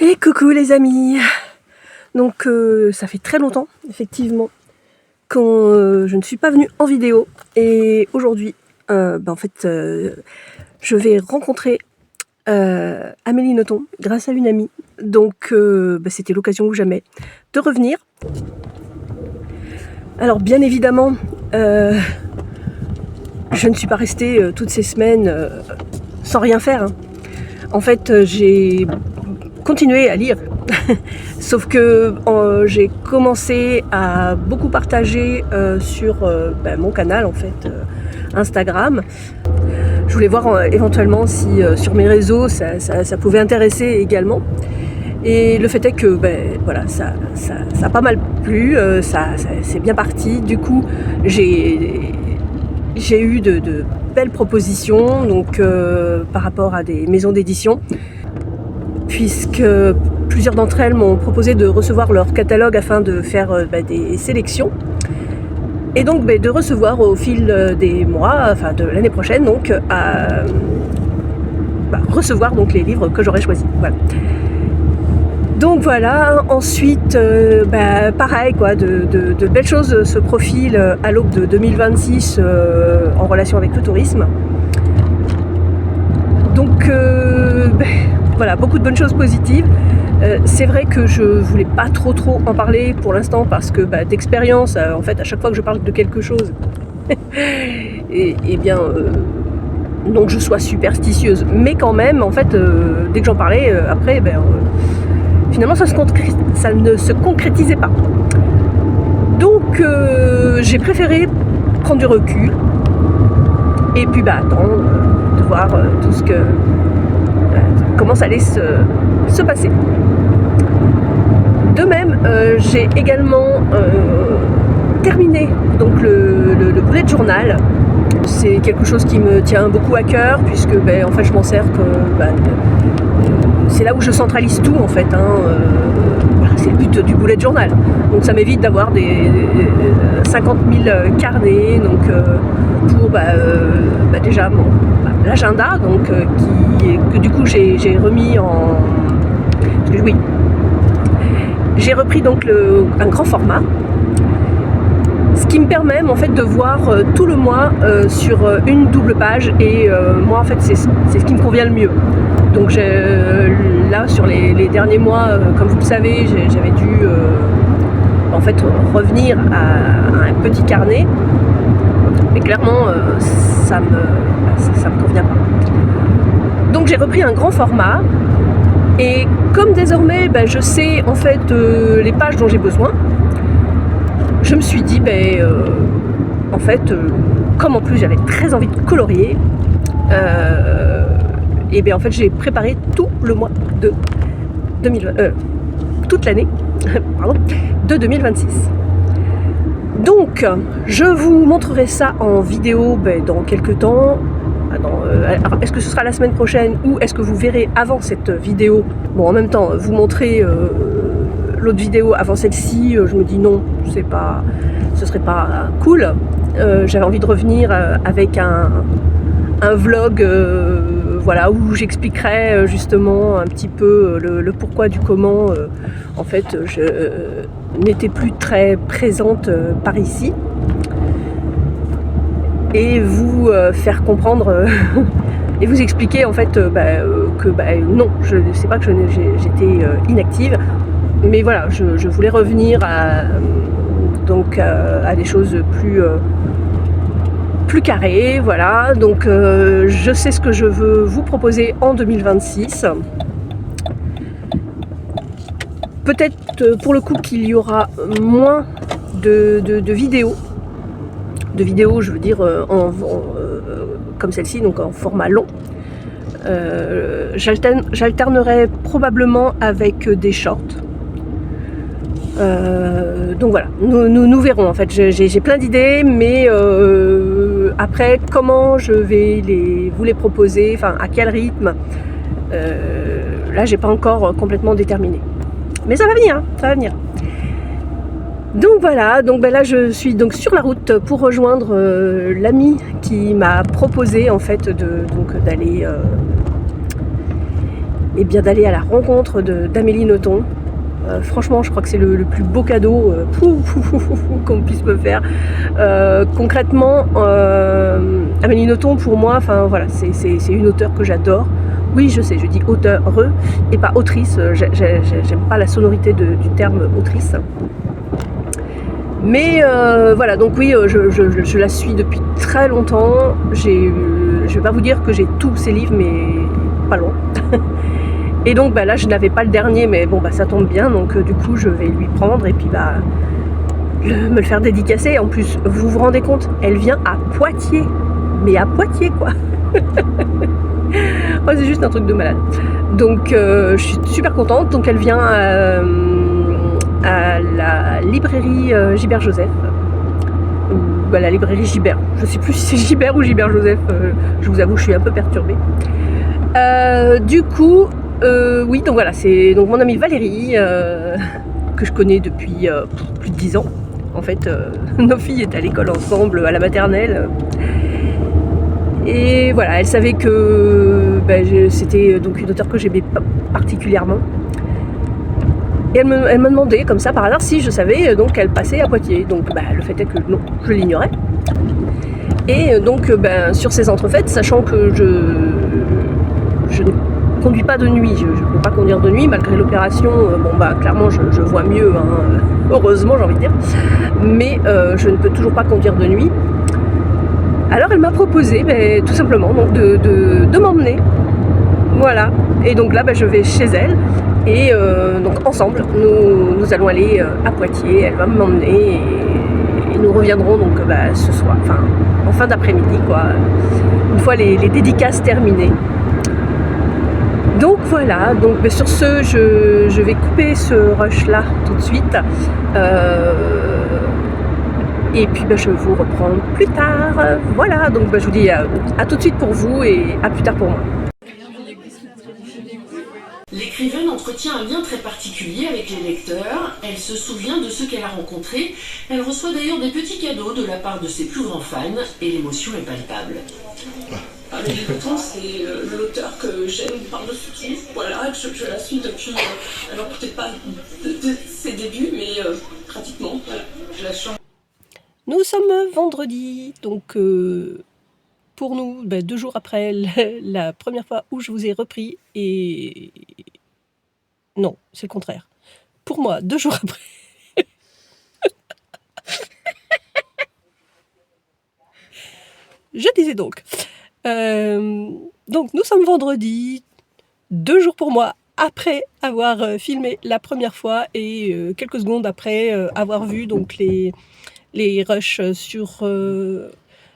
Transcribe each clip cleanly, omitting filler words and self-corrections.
Et coucou les amis. Donc ça fait très longtemps effectivement quand je ne suis pas venue en vidéo et aujourd'hui en fait je vais rencontrer Amélie Nothomb grâce à une amie, donc c'était l'occasion ou jamais de revenir. Alors bien évidemment je ne suis pas restée toutes ces semaines sans rien faire, hein. En fait j'ai continué à lire sauf que j'ai commencé à beaucoup partager sur mon canal en fait Instagram. Je voulais voir éventuellement si sur mes réseaux ça pouvait intéresser également. Et le fait est que voilà, ça a pas mal plu, c'est bien parti. Du coup j'ai eu de belles propositions donc, par rapport à des maisons d'édition, puisque plusieurs d'entre elles m'ont proposé de recevoir leur catalogue afin de faire des sélections. Et donc de recevoir au fil des mois, enfin de l'année prochaine, donc recevoir donc les livres que j'aurais choisis. Voilà. Donc voilà, ensuite pareil quoi, de belles choses se profilent à l'aube de 2026 en relation avec le tourisme. Donc voilà, beaucoup de bonnes choses positives. C'est vrai que je voulais pas trop en parler pour l'instant parce que d'expérience, en fait, à chaque fois que je parle de quelque chose, non que je sois superstitieuse, mais quand même, en fait, dès que j'en parlais, après, finalement, ça ne se concrétisait pas. Donc, j'ai préféré prendre du recul et puis attendre de voir tout ce que comment ça allait se passer. De même, j'ai également terminé donc le bullet journal. C'est quelque chose qui me tient beaucoup à cœur puisque en fait je m'en sers c'est là où je centralise tout en fait, hein. C'est le but du bullet journal. Donc ça m'évite d'avoir des 50 000 carnets donc pour déjà l'agenda donc que du coup j'ai remis en oui. J'ai repris donc un grand format, ce qui me permet en fait de voir tout le mois sur une double page et moi en fait c'est ce qui me convient le mieux. Donc là sur les derniers mois, comme vous le savez, j'avais dû en fait revenir à un petit carnet, mais clairement ça me convient pas. Donc j'ai repris un grand format. Et comme désormais je sais en fait les pages dont j'ai besoin, je me suis dit en fait comme en plus j'avais très envie de colorier, et en fait j'ai préparé tout le mois de 2020, toute l'année pardon, de 2026. Donc je vous montrerai ça en vidéo dans quelques temps. Alors, est-ce que ce sera la semaine prochaine ou est-ce que vous verrez avant cette vidéo? Bon, en même temps, vous montrer l'autre vidéo avant celle-ci, je me dis non, ce serait pas cool. J'avais envie de revenir avec un vlog voilà, où j'expliquerai justement un petit peu le pourquoi du comment. En fait, je n'étais plus très présente par ici. Et vous faire comprendre et vous expliquer en fait que non, c'est pas que j'étais inactive, mais voilà, je voulais revenir à des choses plus carrées, voilà. Donc je sais ce que je veux vous proposer en 2026. Peut-être pour le coup qu'il y aura moins de vidéos. De vidéos, je veux dire, comme celle-ci, donc en format long. J'alternerai probablement avec des shorts. Donc voilà, nous verrons en fait. J'ai plein d'idées, mais après, comment je vais vous les proposer, enfin à quel rythme, là j'ai pas encore complètement déterminé. Mais ça va venir, ça va venir. Donc voilà, donc là je suis donc sur la route pour rejoindre l'ami qui m'a proposé en fait d'aller et bien d'aller à la rencontre d'Amélie Nothomb. Franchement, je crois que c'est le plus beau cadeau qu'on puisse me faire. Concrètement, Amélie Nothomb, pour moi, enfin voilà, c'est une auteure que j'adore. Oui, je sais, je dis auteure et pas autrice. J'aime pas la sonorité du terme autrice. Mais voilà, donc oui, je la suis depuis très longtemps. Je vais pas vous dire que j'ai tous ses livres, mais pas loin. Et donc là je n'avais pas le dernier, mais bon ça tombe bien, donc du coup je vais lui prendre et puis me le faire dédicacer. En plus, vous vous rendez compte, elle vient à Poitiers, mais à Poitiers quoi. Oh, c'est juste un truc de malade. Donc je suis super contente. Donc elle vient à la librairie Gilbert Joseph, ou à la librairie Gibert, je sais plus si c'est Gibert ou Gilbert Joseph, je vous avoue je suis un peu perturbée. Du coup oui, donc voilà, c'est donc mon amie Valérie que je connais depuis plus de 10 ans. En fait, nos filles étaient à l'école ensemble, à la maternelle. Et voilà, elle savait que c'était donc une auteure que j'aimais particulièrement. Et elle me demandait comme ça par hasard si je savais donc qu'elle passait à Poitiers. Donc le fait est que non, je l'ignorais. Et donc sur ces entrefaites, sachant que je ne conduis pas de nuit, je ne peux pas conduire de nuit malgré l'opération, clairement je vois mieux, hein, heureusement j'ai envie de dire, mais je ne peux toujours pas conduire de nuit. Alors elle m'a proposé tout simplement donc, de m'emmener, voilà, et donc là je vais chez elle, et donc ensemble nous allons aller à Poitiers, elle va m'emmener, et nous reviendrons donc ce soir, enfin en fin d'après-midi quoi, une fois les dédicaces terminées. Donc voilà, donc sur ce, je vais couper ce rush là tout de suite. Et puis je vous reprends plus tard. Voilà, donc je vous dis à tout de suite pour vous et à plus tard pour moi. L'écrivaine entretient un lien très particulier avec les lecteurs. Elle se souvient de ceux qu'elle a rencontrés. Elle reçoit d'ailleurs des petits cadeaux de la part de ses plus grands fans et l'émotion est palpable. Amélie Nothomb, c'est l'auteur que j'aime par-dessus tout. Voilà, je la suis depuis, alors peut-être pas de ses débuts, mais pratiquement. Voilà, je la chante. Nous sommes vendredi, donc pour nous, 2 jours après la première fois où je vous ai repris, et non, c'est le contraire. Pour moi, 2 jours après. Je disais donc. Donc nous sommes vendredi, 2 jours pour moi après avoir filmé la première fois et quelques secondes après avoir vu donc les rushs sur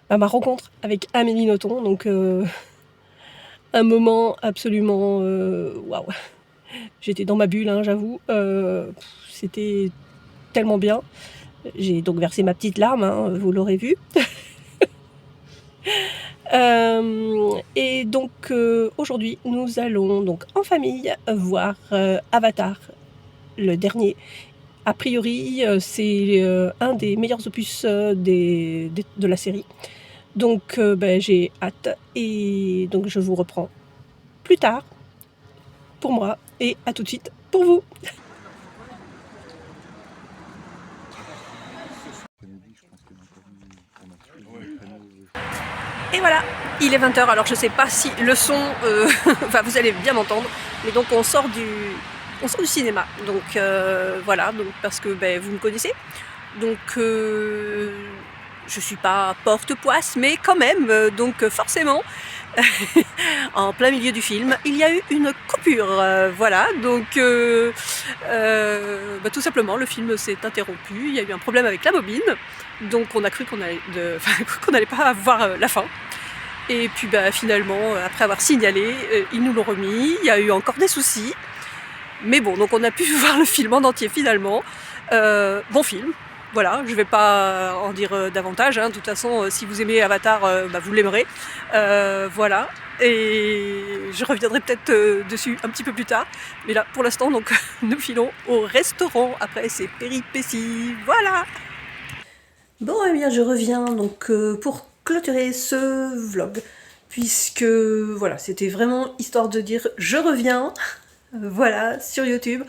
ma rencontre avec Amélie Nothomb. Donc un moment absolument waouh. J'étais dans ma bulle, hein, j'avoue. C'était tellement bien. J'ai donc versé ma petite larme, hein, vous l'aurez vu. Et donc aujourd'hui nous allons donc en famille voir Avatar, le dernier. A priori c'est un des meilleurs opus de la série, donc j'ai hâte, et donc je vous reprends plus tard pour moi et à tout de suite pour vous. Et voilà, il est 20h, alors je sais pas si le son, enfin vous allez bien m'entendre, mais donc on sort du cinéma, donc voilà, donc parce que vous me connaissez, donc je suis pas porte-poisse, mais quand même, donc forcément, en plein milieu du film, il y a eu une coupure, voilà, donc tout simplement le film s'est interrompu, il y a eu un problème avec la bobine, donc on a cru qu'on allait pas voir la fin. Et puis finalement, après avoir signalé, ils nous l'ont remis, il y a eu encore des soucis, mais bon, donc on a pu voir le film en entier finalement. Bon film, voilà, je vais pas en dire davantage, hein. De toute façon, si vous aimez Avatar, vous l'aimerez, voilà. Et je reviendrai peut-être dessus un petit peu plus tard, mais là pour l'instant donc nous filons au restaurant après ces péripéties, voilà. Bon, eh bien je reviens donc pour clôturer ce vlog. puisque voilà, c'était vraiment histoire de dire je reviens, voilà, sur YouTube.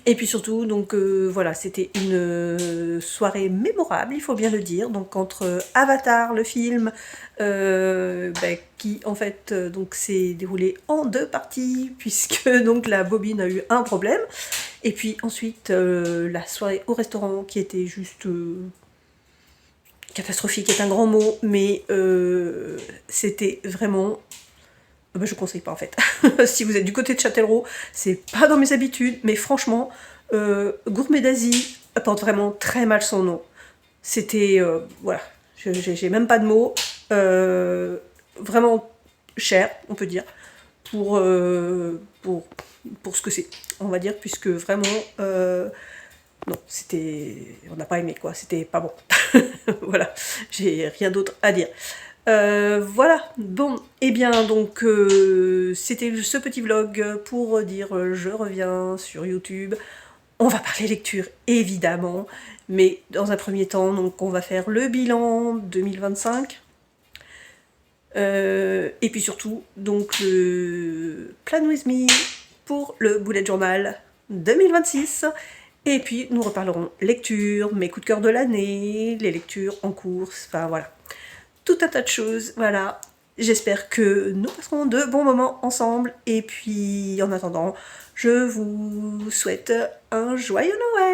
Et puis surtout, donc voilà, c'était une soirée mémorable, il faut bien le dire, donc entre Avatar, le film, qui en fait donc s'est déroulé en 2 parties, puisque donc la bobine a eu un problème, et puis ensuite la soirée au restaurant qui était juste catastrophique est un grand mot, mais c'était vraiment... je conseille pas en fait. Si vous êtes du côté de Châtellerault, c'est pas dans mes habitudes, mais franchement, Gourmet d'Asie porte vraiment très mal son nom. C'était... voilà, j'ai même pas de mots. Vraiment cher, on peut dire, pour ce que c'est, on va dire, puisque vraiment... non, c'était... on n'a pas aimé quoi, c'était pas bon. Voilà, j'ai rien d'autre à dire. Voilà, bon, et bien donc c'était ce petit vlog pour dire je reviens sur YouTube. On va parler lecture évidemment, mais dans un premier temps, donc on va faire le bilan 2025. Et puis surtout, donc le Plan With Me pour le bullet journal 2026. Et puis nous reparlerons lecture, mes coups de cœur de l'année, les lectures en course, enfin voilà. Tout un tas de choses, voilà. J'espère que nous passerons de bons moments ensemble. Et puis, en attendant, je vous souhaite un joyeux Noël!